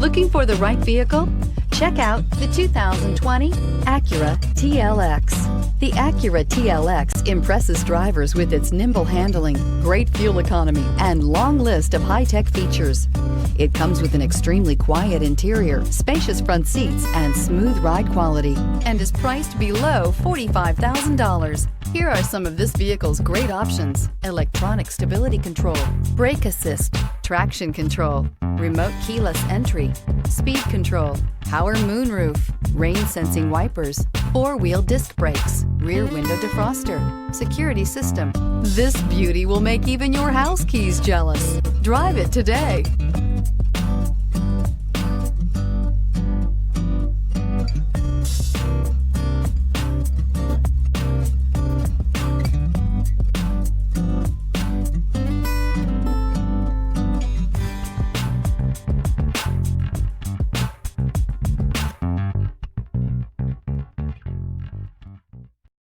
Looking for the right vehicle? Check out the 2020 Acura TLX. The Acura TLX impresses drivers with its nimble handling, great fuel economy, and long list of high-tech features. It comes with an extremely quiet interior, spacious front seats, and smooth ride quality, and is priced below $45,000. Here are some of this vehicle's great options: electronic stability control, brake assist, traction control, remote keyless entry, speed control, power moonroof, rain sensing wipers, four-wheel disc brakes, rear window defroster, security system. This beauty will make even your house keys jealous. Drive it today.